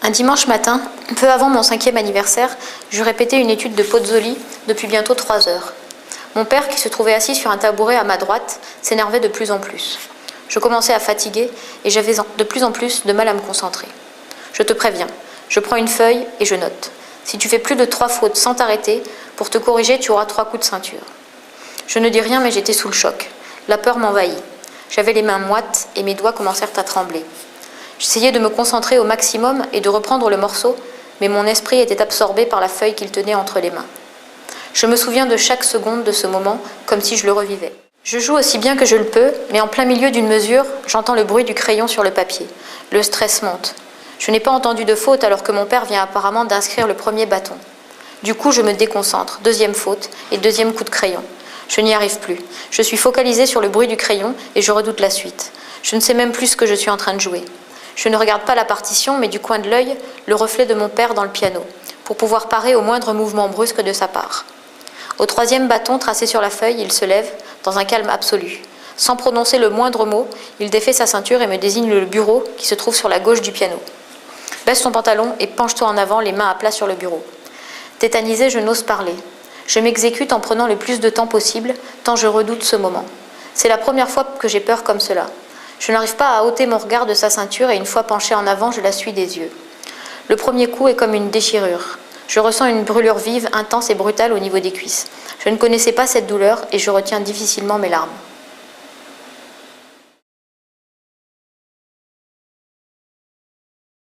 Un dimanche matin, peu avant mon 5e anniversaire, je répétais une étude de Pozzoli depuis bientôt 3 heures. Mon père, qui se trouvait assis sur un tabouret à ma droite, s'énervait de plus en plus. Je commençais à fatiguer et j'avais de plus en plus de mal à me concentrer. Je te préviens, je prends une feuille et je note. Si tu fais plus de 3 fautes sans t'arrêter, pour te corriger, tu auras 3 coups de ceinture. Je ne dis rien, mais j'étais sous le choc. La peur m'envahit. J'avais les mains moites et mes doigts commencèrent à trembler. J'essayais de me concentrer au maximum et de reprendre le morceau, mais mon esprit était absorbé par la feuille qu'il tenait entre les mains. Je me souviens de chaque seconde de ce moment, comme si je le revivais. Je joue aussi bien que je le peux, mais en plein milieu d'une mesure, j'entends le bruit du crayon sur le papier. Le stress monte. Je n'ai pas entendu de faute alors que mon père vient apparemment d'inscrire le premier bâton. Du coup, je me déconcentre. 2e faute et 2e coup de crayon. Je n'y arrive plus. Je suis focalisée sur le bruit du crayon et je redoute la suite. Je ne sais même plus ce que je suis en train de jouer. Je ne regarde pas la partition, mais du coin de l'œil, le reflet de mon père dans le piano, pour pouvoir parer au moindre mouvement brusque de sa part. Au 3e bâton tracé sur la feuille, il se lève, dans un calme absolu. Sans prononcer le moindre mot, il défait sa ceinture et me désigne le bureau qui se trouve sur la gauche du piano. Baisse ton pantalon et penche-toi en avant, les mains à plat sur le bureau. Tétanisée, je n'ose parler. Je m'exécute en prenant le plus de temps possible, tant je redoute ce moment. C'est la première fois que j'ai peur comme cela. Je n'arrive pas à ôter mon regard de sa ceinture et une fois penchée en avant, je la suis des yeux. Le premier coup est comme une déchirure. Je ressens une brûlure vive, intense et brutale au niveau des cuisses. Je ne connaissais pas cette douleur et je retiens difficilement mes larmes.